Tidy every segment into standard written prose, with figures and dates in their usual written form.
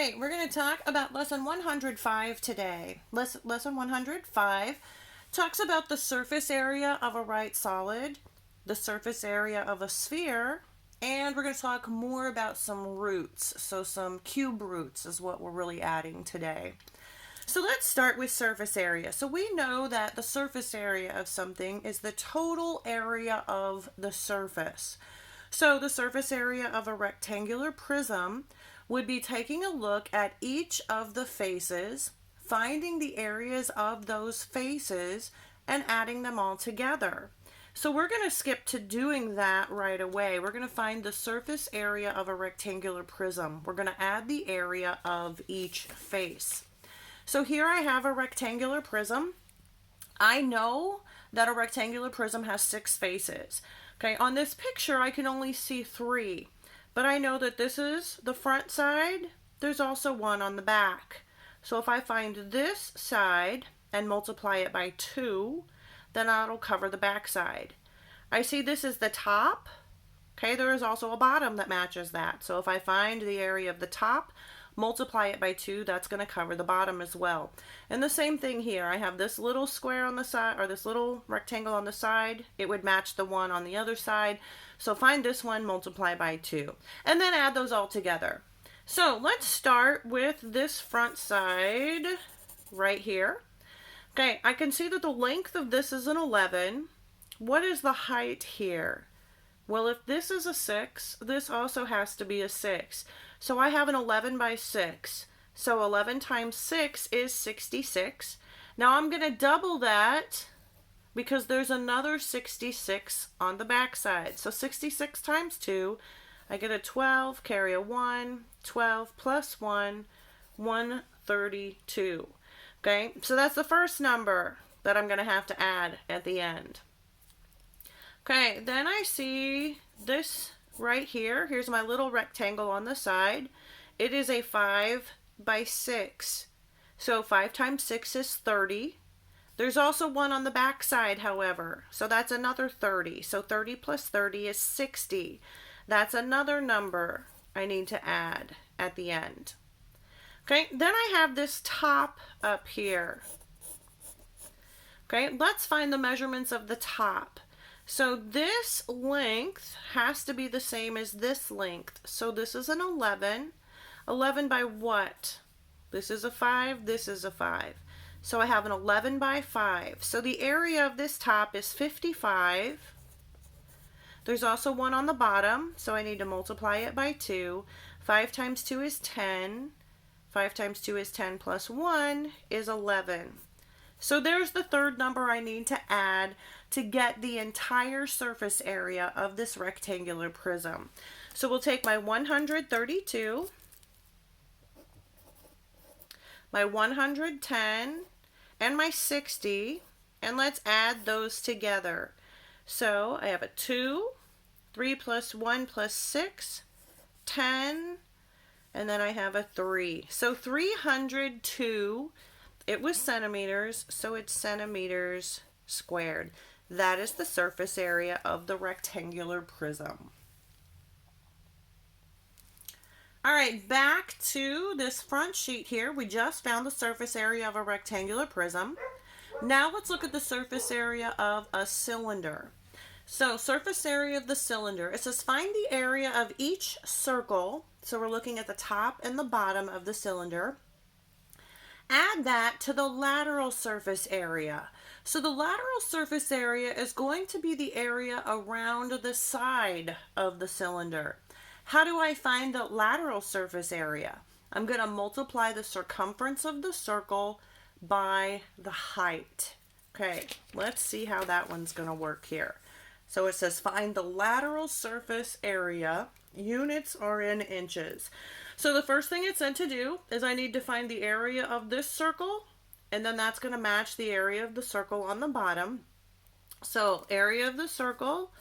right, we're going to talk about lesson 105 today. Lesson 105 talks about the surface area of a right solid, the surface area of a sphere, and we're going to talk more about some roots. So some cube roots is what we're really adding today. So let's start with surface area. So we know that the surface area of something is the total area of the surface. So the surface area of a rectangular prism would be taking a look at each of the faces, finding the areas of those faces, and adding them all together. So we're going to skip to doing that right away. We're going to find the surface area of a rectangular prism. We're going to add the area of each face. So here I have a rectangular prism. I know that a rectangular prism has 6 faces. Okay, on this picture I can only see 3, but I know that this is the front side. There's also one on the back. So if I find this side and multiply it by 2, then that'll cover the back side. I see this is the top. Okay, there is also a bottom that matches that. So if I find the area of the top, multiply it by 2, that's going to cover the bottom as well. And the same thing here. I have this little square on the side, or this little rectangle on the side. It would match the one on the other side. So find this one, multiply by 2, and then add those all together. So let's start with this front side right here. Okay, I can see that the length of this is an 11. What is the height here? Well, if this is a 6, this also has to be a 6. So I have an 11 by 6. So 11 times 6 is 66. Now I'm going to double that because there's another 66 on the back side. So 66 times 2, I get a 12, carry a 1, 12 plus 1, 132. Okay, so that's the first number that I'm going to have to add at the end. Okay, then I see this right here. Here's my little rectangle on the side. It is a 5 by 6. So 5 times 6 is 30. There's also one on the back side, however. So that's another 30. So 30 plus 30 is 60. That's another number I need to add at the end. Okay, then I have this top up here. Okay, let's find the measurements of the top. So this length has to be the same as this length. So this is an 11. 11 by what? This is a 5, this is a 5. So I have an 11 by 5. So the area of this top is 55. There's also one on the bottom, so I need to multiply it by 2. 5 times 2 is 10. 5 times 2 is 10 plus 1 is 11. So there's the third number I need to add to get the entire surface area of this rectangular prism. So we'll take my 132, my 110, and my 60, and let's add those together. So I have a 2, 3 plus 1 plus 6, 10, and then I have a 3. So 302, it was centimeters, so it's centimeters squared. That is the surface area of the rectangular prism. All right, back to this front sheet here. We just found the surface area of a rectangular prism. Now let's look at the surface area of a cylinder. So surface area of the cylinder, it says find the area of each circle. So we're looking at the top and the bottom of the cylinder. Add that to the lateral surface area. So the lateral surface area is going to be the area around the side of the cylinder. How do I find the lateral surface area? I'm going to multiply the circumference of the circle by the height. Okay, let's see how that one's going to work here. So it says find the lateral surface area. Units are in inches. So the first thing it said to do is I need to find the area of this circle, and then that's going to match the area of the circle on the bottom. So area of the circle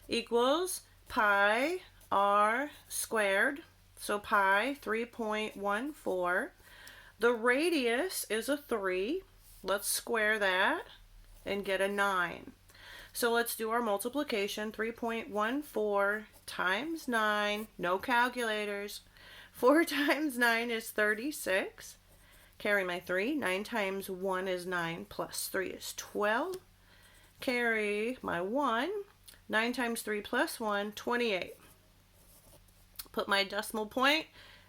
equals pi r squared. So pi, 3.14. The radius is a 3. Let's square that and get a 9. So let's do our multiplication. 3.14 times 9, no calculators, 4 times 9 is 36. Carry my 3. 9 times 1 is 9 plus 3 is 12. Carry my 1. 9 times 3 plus 1, 28. Put my decimal point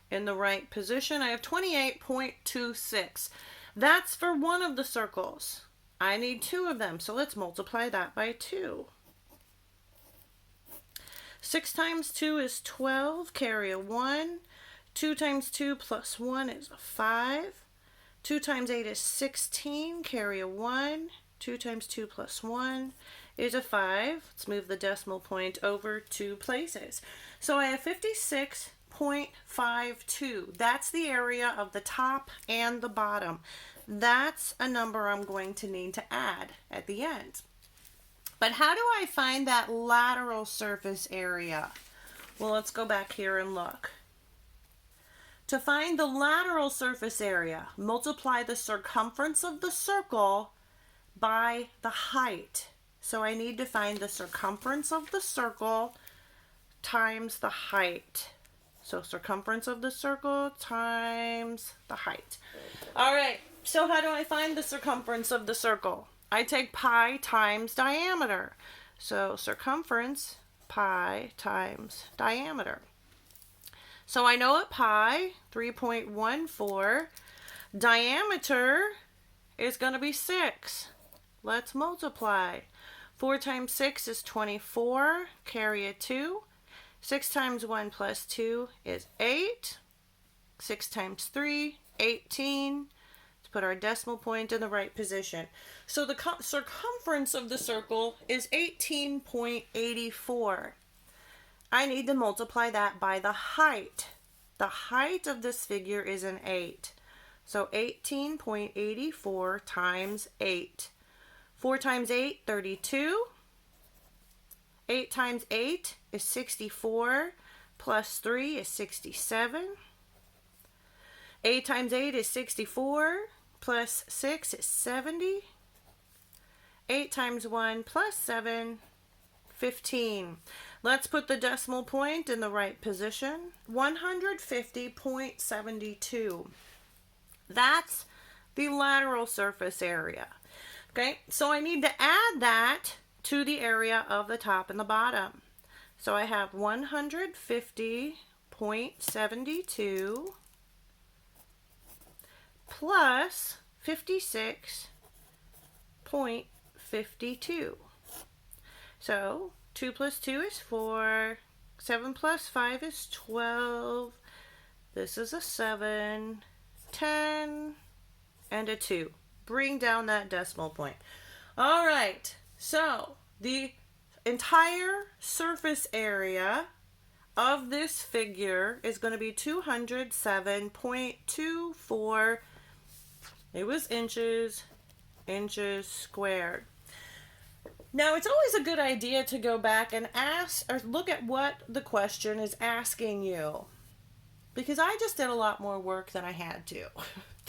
in the right position. I have 28.26. That's for one of the circles. I need 2 of them, so let's multiply that by 2. 6 times 2 is 12. Carry a 1. 2 times 2 plus 1 is a 5. 2 times 8 is 16. Carry a 1. 2 times 2 plus 1 is a 5. Let's move the decimal point over 2 places. So I have 56.52. That's the area of the top and the bottom. That's a number I'm going to need to add at the end. But how do I find that lateral surface area? Well, let's go back here and look. To find the lateral surface area, multiply the circumference of the circle by the height. So I need to find the circumference of the circle times the height. So circumference of the circle times the height. All right, so how do I find the circumference of the circle? I take pi times diameter. So circumference, pi times diameter. So I know at pi, 3.14, diameter is going to be 6. Let's multiply. 4 times 6 is 24. Carry a 2. 6 times 1 plus 2 is 8. 6 times 3, 18. Let's put our decimal point in the right position. So the circumference of the circle is 18.84. I need to multiply that by the height. The height of this figure is an 8. So 18.84 times 8. 4 times 8, 32. 8 times 8 is 64. Plus 3 is 67. 8 times 8 is 64. Plus 6 is 70. 8 times 1 plus 7, 15. Let's put the decimal point in the right position. 150.72. That's the lateral surface area. Okay, so I need to add that to the area of the top and the bottom. So I have 150.72 plus 56.52. So 2 plus 2 is 4. 7 plus 5 is 12. This is a 7, 10, and a 2. Bring down that decimal point. All right, so the entire surface area of this figure is going to be 207.24. It was inches squared. Now, it's always a good idea to go back and ask or look at what the question is asking you, because I just did a lot more work than I had to.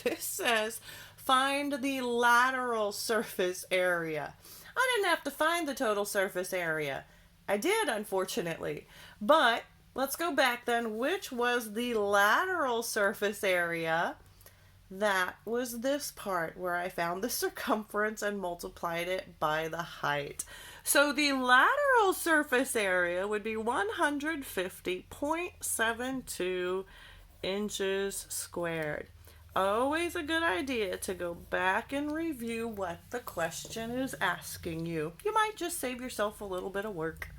This says, find the lateral surface area. I didn't have to find the total surface area. I did, unfortunately. But let's go back then. Which was the lateral surface area? That was this part where I found the circumference and multiplied it by the height. So the lateral surface area would be 150.72 inches squared. Always a good idea to go back and review what the question is asking you. You might just save yourself a little bit of work.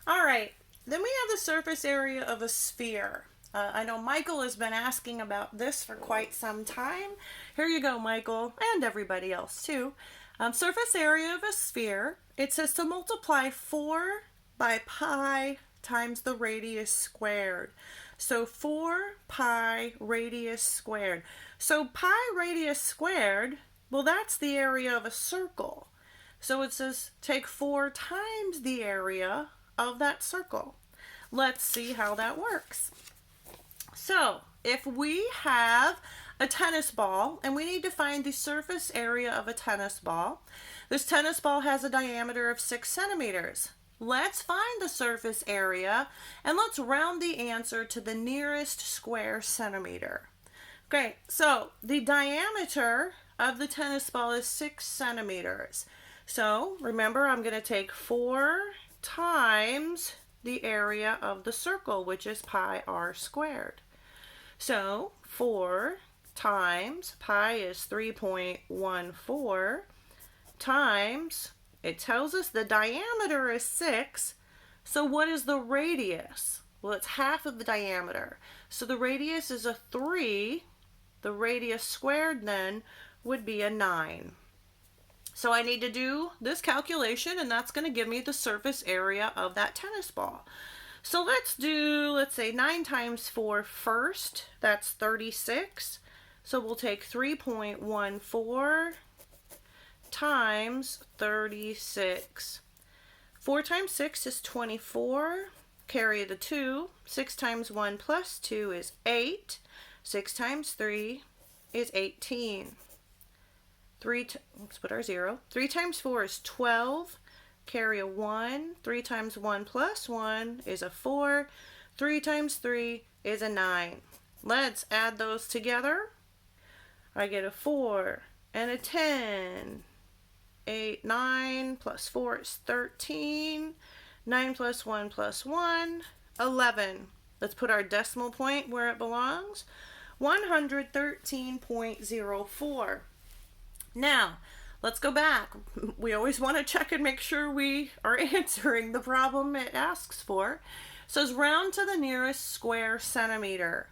All right, then we have the surface area of a sphere. I know Michael has been asking about this for quite some time. Here you go, Michael, and everybody else too. Surface area of a sphere, it says to multiply 4 by pi times the radius squared. So 4 pi radius squared. So pi radius squared, well, that's the area of a circle. So it says take 4 times the area of that circle. Let's see how that works. So if we have a tennis ball and we need to find the surface area of a tennis ball, this tennis ball has a diameter of 6 centimeters. Let's find the surface area and let's round the answer to the nearest square centimeter. Okay, so the diameter of the tennis ball is 6 centimeters. So remember, I'm going to take 4 times the area of the circle, which is pi r squared. So 4 times pi is 3.14 times, it tells us the diameter is 6. So what is the radius? Well, it's half of the diameter. So the radius is a 3. The radius squared then would be a 9. So I need to do this calculation, and that's going to give me the surface area of that tennis ball. So let's say 9 times 4 first. That's 36. So we'll take 3.14 times 36. 4 times 6 is 24. Carry the 2. 6 times 1 plus 2 is 8. 6 times 3 is 18. Let's put our 0. 3 times 4 is 12. Carry a 1. 3 times 1 plus 1 is a 4. 3 times 3 is a 9. Let's add those together. I get a 4 and a 10. 8, 9 plus 4 is 13. 9 plus 1 plus 1, 11. Let's put our decimal point where it belongs. 113.04. Now, let's go back. We always want to check and make sure we are answering the problem it asks for. So it's round to the nearest square centimeter.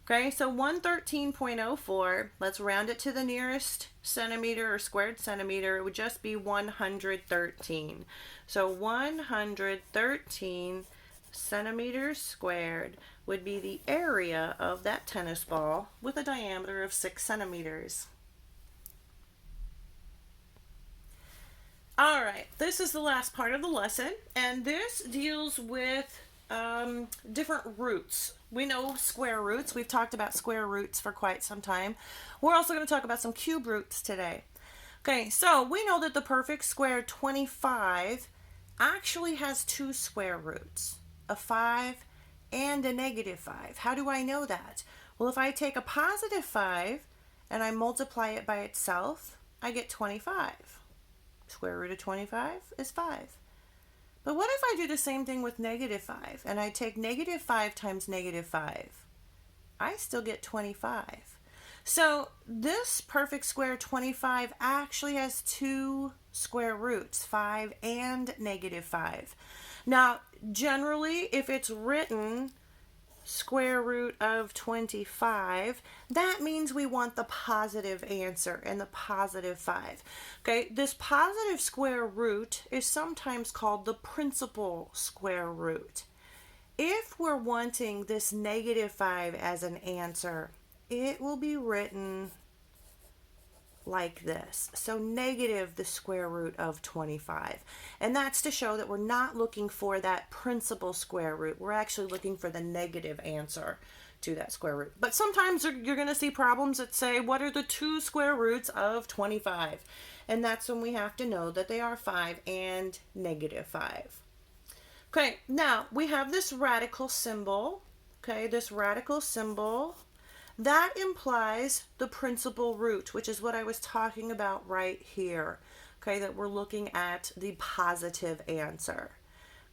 Okay, so 113.04, let's round it to the nearest centimeter or squared centimeter. It would just be 113. So 113 centimeters squared would be the area of that tennis ball with a diameter of 6 centimeters. All right, this is the last part of the lesson, and this deals with different roots. We know square roots. We've talked about square roots for quite some time. We're also going to talk about some cube roots today. Okay, so we know that the perfect square 25 actually has 2 square roots, a 5 and a negative 5. How do I know that? Well, if I take a positive 5 and I multiply it by itself, I get 25. Square root of 25 is 5. But what if I do the same thing with negative 5 and I take negative 5 times negative 5? I still get 25. So this perfect square 25 actually has 2 square roots, 5 and negative 5. Now, generally, if it's written square root of 25, that means we want the positive answer and the positive 5. Okay, this positive square root is sometimes called the principal square root. If we're wanting this negative 5 as an answer, it will be written like this. So negative the square root of 25. And that's to show that we're not looking for that principal square root. We're actually looking for the negative answer to that square root. But sometimes you're going to see problems that say, what are the 2 square roots of 25? And that's when we have to know that they are 5 and negative 5. Okay, now we have this radical symbol. Okay, this radical symbol that implies the principal root, which is what I was talking about right here. Okay, that we're looking at the positive answer.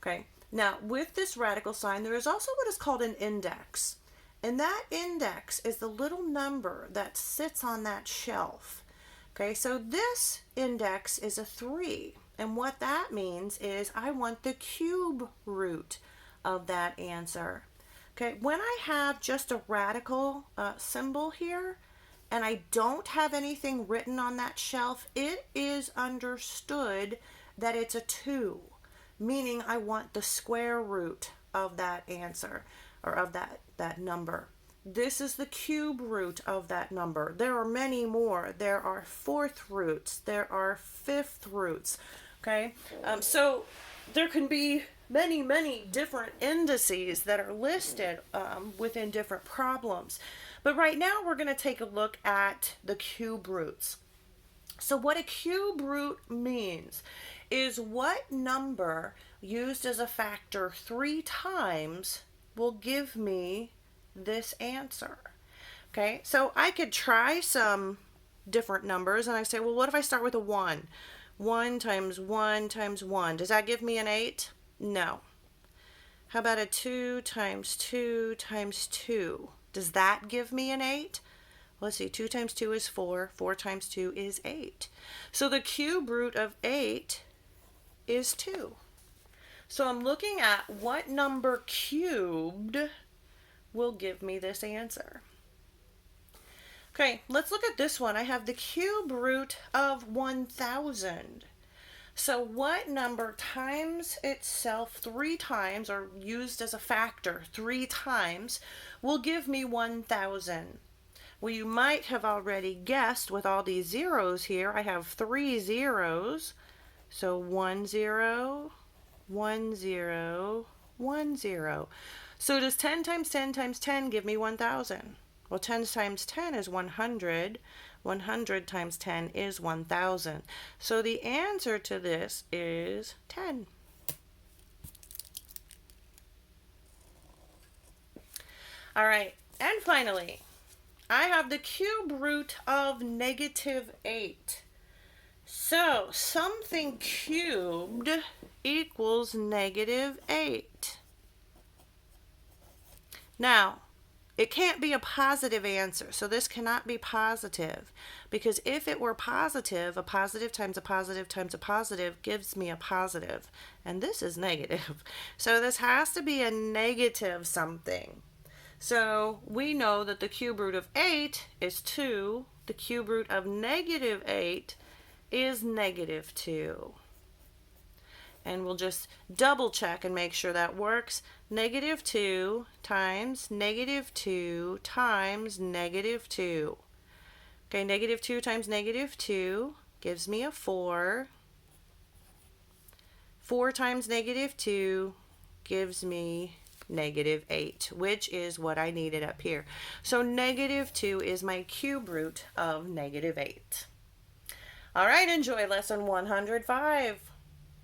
Okay, now with this radical sign, there is also what is called an index. And that index is the little number that sits on that shelf. Okay, so this index is a 3. And what that means is I want the cube root of that answer. Okay, when I have just a radical symbol here and I don't have anything written on that shelf, it is understood that it's a 2, meaning I want the square root of that answer or of that number. This is the cube root of that number. There are many more. There are 4th roots. There are 5th roots. Okay, so there can be many different indices that are listed within different problems. But right now we're going to take a look at the cube roots. So what a cube root means is what number used as a factor 3 times will give me this answer. Okay, so I could try some different numbers and I say, well, what if I start with a 1? 1 times 1 times 1. Does that give me an 8? No. How about a 2 times 2 times 2? Does that give me an 8? Let's see, 2 times 2 is 4. 4 times 2 is 8. So the cube root of 8 is 2. So I'm looking at what number cubed will give me this answer. Okay, let's look at this one. I have the cube root of 1,000. So what number times itself 3 times, or used as a factor 3 times, will give me 1,000? Well, you might have already guessed with all these zeros here. I have 3 zeros. So 1 0, 1 0, 1 0. So does 10 times 10 times 10 give me 1,000? Well, 10 times 10 is 100. 100 times 10 is 1,000. So the answer to this is 10. All right, and finally, I have the cube root of -8. So something cubed equals -8. Now, it can't be a positive answer, so this cannot be positive, because if it were positive, a positive times a positive times a positive gives me a positive, and this is negative. So this has to be a negative something. So we know that the cube root of 8 is 2. The cube root of -8 is -2. And we'll just double check and make sure that works. -2 times -2 times -2. Okay, -2 times -2 gives me a 4. 4 times -2 gives me -8, which is what I needed up here. So -2 is my cube root of -8. All right, enjoy lesson 105.